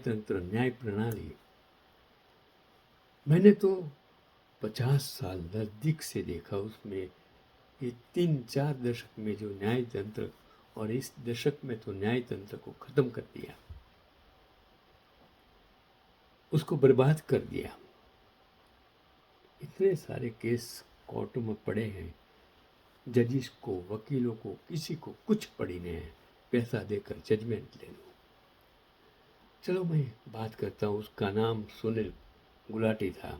न्यायतंत्र, न्याय प्रणाली, मैंने तो 50 साल नज़दीक से देखा। उसमें ये 3-4 दशक में जो न्यायतंत्र, और इस दशक में तो न्यायतंत्र को ख़त्म कर दिया, उसको बर्बाद कर दिया। इतने सारे केस कोर्टों में पड़े हैं, जजिस को, वकीलों को, किसी को कुछ पड़ी नहीं है, पैसा देकर जजमेंट ले लो। चलो मैं बात करता हूँ। उसका नाम सुनील गुलाटी था।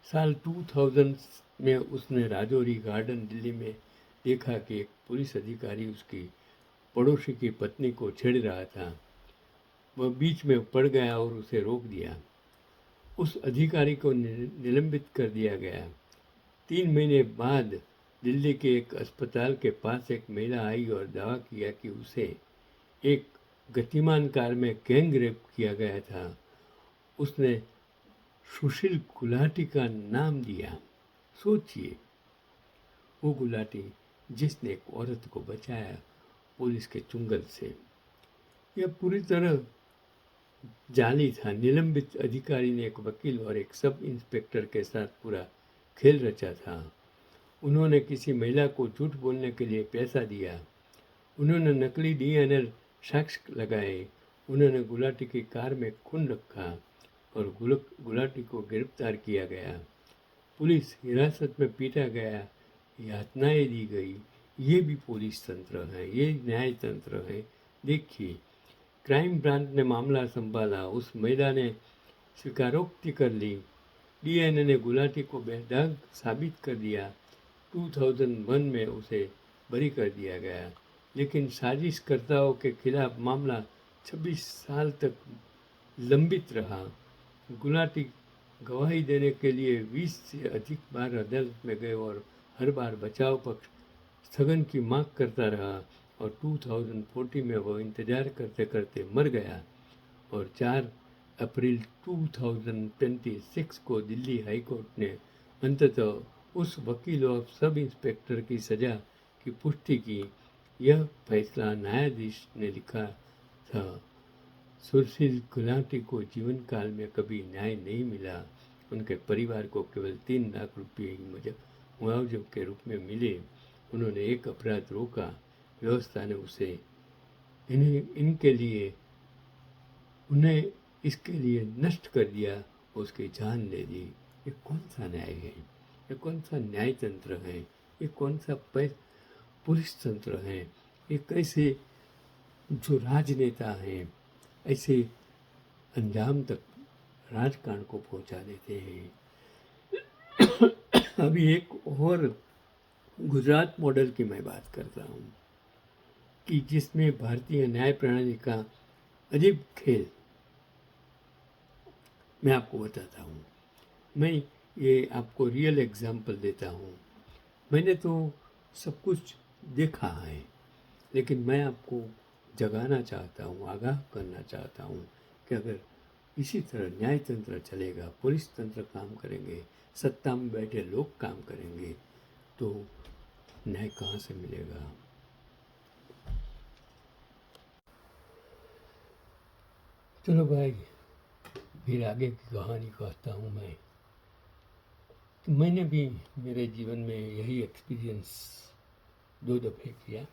साल 2000 में उसने राजौरी गार्डन दिल्ली में देखा कि एक पुलिस अधिकारी उसकी पड़ोसी की पत्नी को छेड़ रहा था। वह बीच में पड़ गया और उसे रोक दिया। उस अधिकारी को निलंबित कर दिया गया। 3 महीने बाद दिल्ली के एक अस्पताल के पास एक महिला आई और दावा किया कि उसे एक गतिमान कार में गैंग रेप किया गया था। उसने सुशील गुलाटी का नाम दिया। सोचिए, वो गुलाटी जिसने एक औरत को बचाया पुलिस के चुंगल से। यह पूरी तरह जाली था। निलंबित अधिकारी ने एक वकील और एक सब इंस्पेक्टर के साथ पूरा खेल रचा था। उन्होंने किसी महिला को झूठ बोलने के लिए पैसा दिया। उन्होंने नकली DNA साक्ष्य लगाए। उन्होंने गुलाटी की कार में खून रखा और गुलाटी को गिरफ्तार किया गया। पुलिस हिरासत में पीटा गया, यातनाएं दी गई। ये भी पुलिस तंत्र है, ये न्याय तंत्र है। देखिए, क्राइम ब्रांच ने मामला संभाला, उस महिला ने स्वीकारोक्ति कर ली, DNA ने गुलाटी को बेदाग साबित कर दिया। 2001 में उसे बरी कर दिया गया, लेकिन साजिशकर्ताओं के खिलाफ मामला 26 साल तक लंबित रहा। गुलाटी गवाही देने के लिए 20 से अधिक बार अदालत में गए और हर बार बचाव पक्ष स्थगन की मांग करता रहा और 2014 में वह इंतजार करते करते मर गया और 4 अप्रैल 2026 को दिल्ली हाई कोर्ट ने अंततः उस वकील और सब इंस्पेक्टर की सजा की पुष्टि की। यह फैसला न्यायाधीश ने लिखा था, सुशील गुलाटी को जीवन काल में कभी न्याय नहीं मिला। उनके परिवार को केवल 3 लाख रुपये मुआवजे के रूप में मिले। उन्होंने एक अपराध रोका, व्यवस्था ने उन्हें इसके लिए नष्ट कर दिया, उसकी जान ले ली। ये कौन सा न्याय है? ये कौन सा न्याय तंत्र है? ये कौन सा पुलिस तंत्र है? ये कैसे जो राजनेता हैं ऐसे अंजाम तक राजकारण को पहुंचा देते हैं। अभी एक और गुजरात मॉडल की मैं बात करता हूँ कि जिसमें भारतीय न्याय प्रणाली का अजीब खेल मैं आपको बताता हूँ। मैं ये आपको रियल एग्जाम्पल देता हूँ। मैंने तो सब कुछ देखा है, लेकिन मैं आपको जगाना चाहता हूँ, आगाह करना चाहता हूँ कि अगर इसी तरह न्याय तंत्र चलेगा, पुलिस तंत्र काम करेंगे, सत्ता में बैठे लोग काम करेंगे, तो न्याय कहाँ से मिलेगा? चलो भाई, फिर आगे की कहानी कहता हूँ मैं। तो मैंने भी मेरे जीवन में यही एक्सपीरियंस 2 दफ़े किया।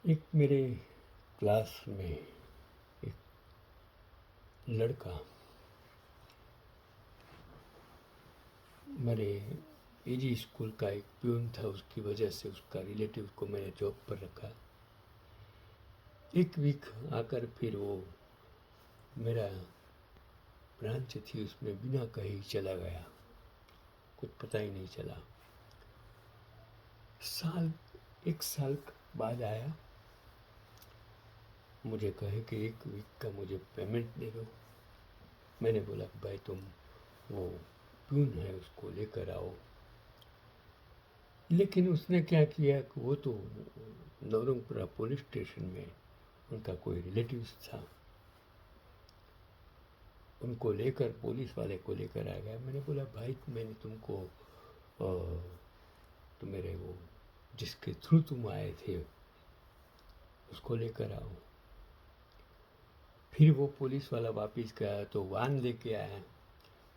एक मेरे क्लास में एक लड़का मेरे एजी स्कूल का एक प्यून था, उसकी वजह से उसका रिलेटिव को मैंने जॉब पर रखा। एक वीक आकर फिर वो मेरा ब्रांच थी उसमें बिना कहीं चला गया, कुछ पता ही नहीं चला। एक साल बाद आया, मुझे कहे कि 1 वीक का मुझे पेमेंट दे दो। मैंने बोला भाई तुम वो प्यून है उसको लेकर आओ। लेकिन उसने क्या किया कि वो तो नवरंगपुरा पुलिस स्टेशन में उनका कोई रिलेटिव्स था, उनको लेकर पुलिस वाले को लेकर आ गया। मैंने बोला भाई मैंने तुमको तो मेरे वो जिसके थ्रू तुम आए थे उसको लेकर आओ। फिर वो पुलिस वाला वापस गया तो वाहन लेके आया,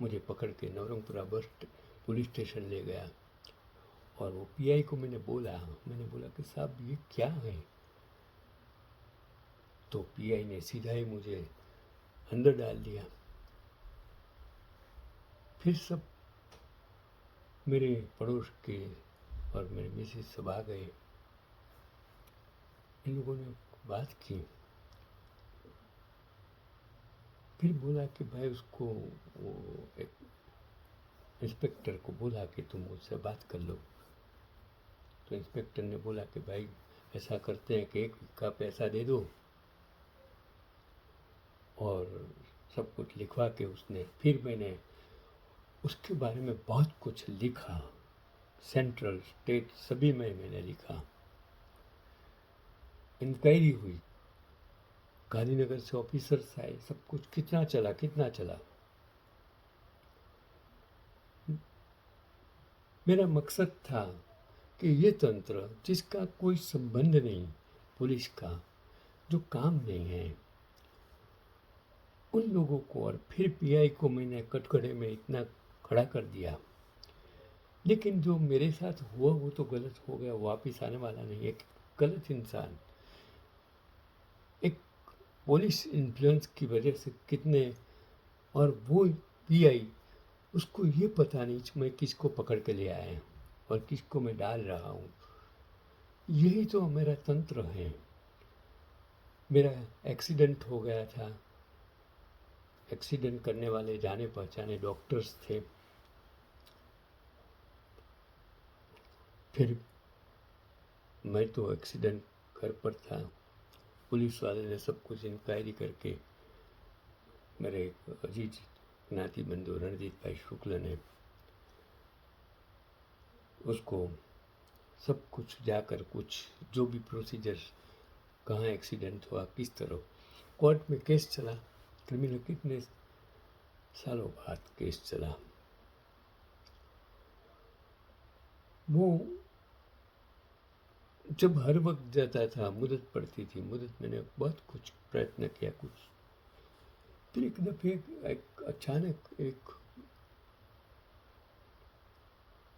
मुझे पकड़ के नवरंगपुरा पुलिस स्टेशन ले गया। और वो पीआई को मैंने बोला कि साहब ये क्या है। तो पीआई ने सीधा ही मुझे अंदर डाल दिया। फिर सब मेरे पड़ोस के और मेरे मिसेस सब आ गए। इन लोगों ने बात की, फिर बोला कि भाई उसको, वो एक इंस्पेक्टर को बोला कि तुम मुझसे बात कर लो। तो इंस्पेक्टर ने बोला कि भाई ऐसा करते हैं कि एक का पैसा दे दो, और सब कुछ लिखवा के उसने, फिर मैंने उसके बारे में बहुत कुछ लिखा, सेंट्रल स्टेट सभी में मैंने लिखा। इंक्वायरी हुई, गांधीनगर से ऑफिसर्स आए, सब कुछ कितना चला। मेरा मकसद था कि ये तंत्र जिसका कोई संबंध नहीं पुलिस का, जो काम नहीं है, उन लोगों को, और फिर पीआई को मैंने कटघरे में इतना खड़ा कर दिया। लेकिन जो मेरे साथ हुआ वो तो गलत हो गया, वापिस आने वाला नहीं। एक गलत इंसान, एक पुलिस इन्फ्लुएंस की वजह से कितने, और वो पीआई, उसको ये पता नहीं मैं किसको पकड़ के ले आया और किसको मैं डाल रहा हूँ। यही तो मेरा तंत्र है। मेरा एक्सीडेंट हो गया था, एक्सीडेंट करने वाले जाने पहचाने डॉक्टर्स थे। फिर मैं तो एक्सीडेंट घर पर था, पुलिस वाले ने सब कुछ इंक्वायरी करके, मेरे अजीज ज्ञाति बंधु रणजीत भाई शुक्ल ने उसको सब कुछ जाकर, कुछ जो भी प्रोसीजर, कहाँ एक्सीडेंट हुआ, किस तरह, कोर्ट में केस चला। क्रिमिनल कितने सालों बाद केस चला। वो जब हर वक्त जाता था, मुदत पड़ती थी, मुदत मैंने बहुत कुछ प्रयत्न किया, कुछ, फिर एक दफे एक अचानक एक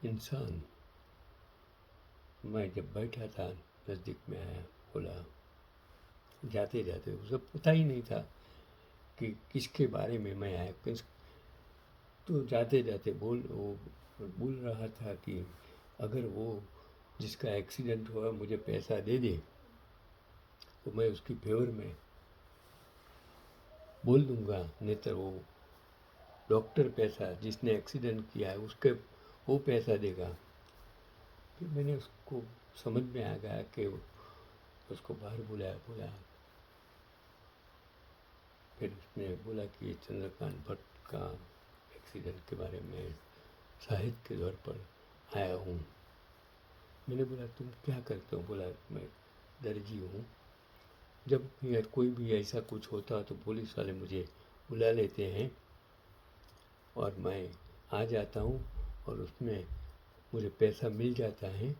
इंसान, मैं जब बैठा था नज़दीक में आया, बोला, जाते जाते, उसे पता ही नहीं था कि किसके बारे में मैं आया, तो जाते जाते बोल रहा था कि अगर वो जिसका एक्सीडेंट हुआ मुझे पैसा दे दे तो मैं उसकी फेवर में बोल दूंगा, नहीं तो वो डॉक्टर पैसा जिसने एक्सीडेंट किया है उसके वो पैसा देगा। फिर मैंने उसको समझ में आ गया कि उसको बाहर बुलाया। फिर उसने बोला कि ये चंद्रकांत भट्ट का एक्सीडेंट के बारे में साहित्य के तौर पर आया हूँ। मैंने बोला तुम क्या करते हो? बोला मैं दर्जी हूँ। जब भी कोई भी ऐसा कुछ होता तो पुलिस वाले मुझे बुला लेते हैं और मैं आ जाता हूँ और उसमें मुझे पैसा मिल जाता है,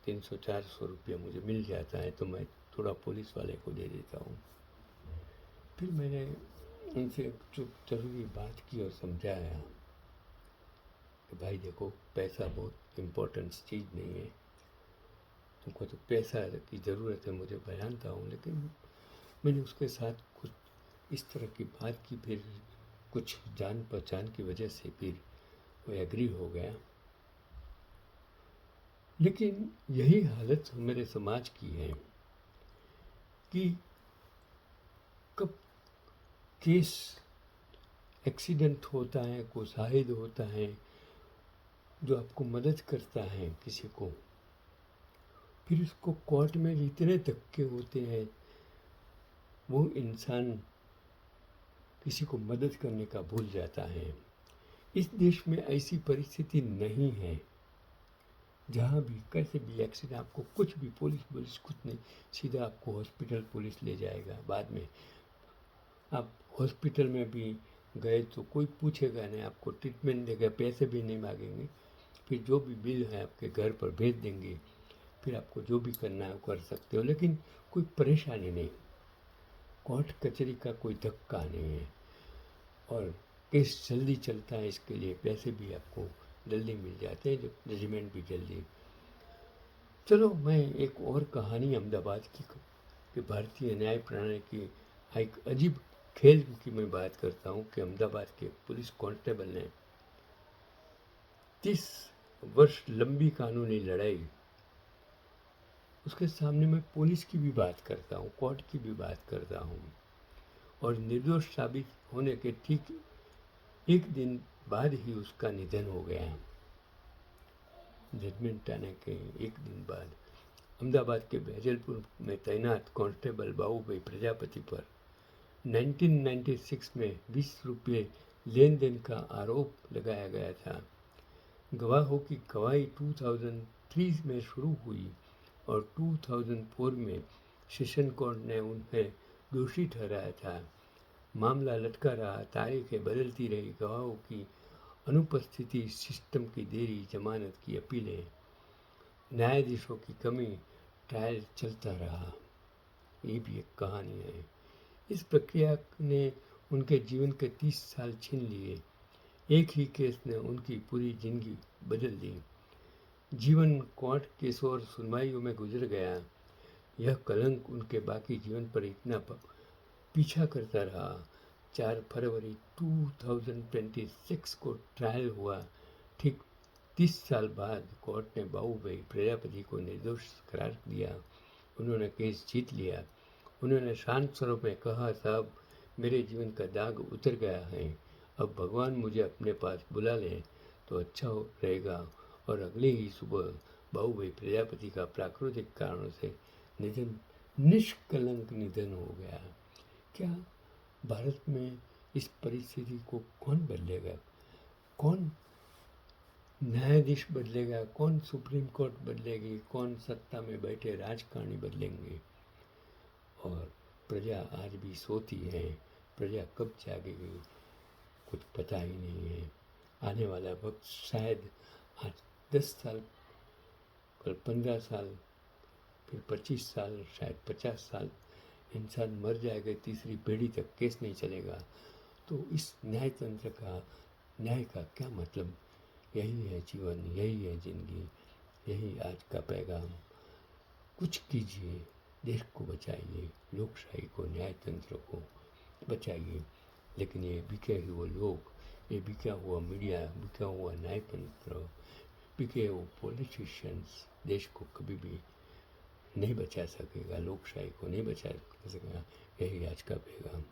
300-400 रुपया मुझे मिल जाता है, तो मैं थोड़ा पुलिस वाले को दे देता हूँ। फिर मैंने उनसे जो ज़रूरी बात की और समझाया कि भाई देखो, पैसा बहुत इम्पोर्टेंट चीज़ नहीं है, तुमको तो पैसा की ज़रूरत है, मुझे जानता हूँ। लेकिन मैंने उसके साथ कुछ इस तरह की बात की, फिर कुछ जान पहचान की वजह से फिर वो एग्री हो गया। लेकिन यही हालत मेरे समाज की है कि कब केस एक्सीडेंट होता है, कोई शाहिद होता है जो आपको मदद करता है किसी को, फिर उसको कोर्ट में इतने धक्के होते हैं, वो इंसान किसी को मदद करने का भूल जाता है। इस देश में ऐसी परिस्थिति नहीं है, जहाँ भी कैसे भी एक्सीडेंट, आपको कुछ भी, पुलिस कुछ नहीं, सीधा आपको हॉस्पिटल पुलिस ले जाएगा। बाद में आप हॉस्पिटल में भी गए तो कोई पूछेगा नहीं, आपको ट्रीटमेंट देगा, पैसे भी नहीं मांगेंगे, फिर जो भी बिल है आपके घर पर भेज देंगे, फिर आपको जो भी करना है वो कर सकते हो, लेकिन कोई परेशानी नहीं। कोर्ट कचहरी का कोई धक्का नहीं है और केस जल्दी चलता है, इसके लिए पैसे भी आपको जल्दी मिल जाते हैं, जो जजमेंट भी जल्दी। चलो मैं एक और कहानी अहमदाबाद की कि भारतीय न्याय प्रणाली की एक अजीब खेल की मैं बात करता हूँ कि अहमदाबाद के पुलिस कांस्टेबल ने 30 वर्ष लंबी कानूनी लड़ाई, उसके सामने मैं पुलिस की भी बात करता हूँ, कोर्ट की भी बात करता हूँ, और निर्दोष साबित होने के ठीक एक दिन बाद ही उसका निधन हो गया। जजमेंट आने के एक दिन बाद अहमदाबाद के बैजलपुर में तैनात कांस्टेबल बाबूभाई प्रजापति पर 1996 में 20 रुपये लेन देन का आरोप लगाया गया था। गवाहों की गवाही 2003 में शुरू हुई और 2004 में सेशन कोर्ट ने उन्हें दोषी ठहराया था। मामला लटका रहा, तारीखें बदलती रही, गवाहों की अनुपस्थिति, सिस्टम की देरी, जमानत की अपीलें, न्यायाधीशों की कमी, ट्रायल चलता रहा। ये भी एक कहानी है। इस प्रक्रिया ने उनके जीवन के 30 साल छीन लिए। एक ही केस ने उनकी पूरी जिंदगी बदल दी। जीवन कोर्ट केसों और सुनवाइयों में गुजर गया। यह कलंक उनके बाकी जीवन पर इतना पीछा करता रहा। 4 फरवरी 2026 को ट्रायल हुआ। ठीक 30 साल बाद कोर्ट ने बाबूभाई प्रजापति को निर्दोष करार दिया। उन्होंने केस जीत लिया। उन्होंने शांत स्वरों में कहा, साहब मेरे जीवन का दाग उतर गया है, अब भगवान मुझे अपने पास बुला ले तो अच्छा रहेगा। और अगले ही सुबह बाबूभाई प्रजापति का प्राकृतिक कारणों से निधन, निष्कलंक निधन हो गया। क्या भारत में इस परिस्थिति को कौन बदलेगा? कौन न्यायाधीश बदलेगा? कौन सुप्रीम कोर्ट बदलेगी? कौन सत्ता में बैठे राजकारणी बदलेंगे? और प्रजा आज भी सोती है। प्रजा कब जागेगी कुछ पता ही नहीं है। आने वाला वक्त शायद आज 10 साल, कल 15 साल, फिर 25 साल, शायद 50 साल इंसान मर जाएगा, तीसरी पीढ़ी तक केस नहीं चलेगा। तो इस न्यायतंत्र का, न्याय का क्या मतलब? यही है जीवन, यही है जिंदगी, यही आज का पैगाम। कुछ कीजिए, देश को बचाइए, लोकशाही को, न्यायतंत्र को बचाइए। लेकिन ये बिके हुए लोग, ये बिका हुआ मीडिया, बिका हुआ न्यायतंत्र, बिके हुए पॉलिटिशियंस देश को कभी भी नहीं बचा सकेगा, लोकशाही को नहीं बचा सकेगा। यही आज का पैगाम।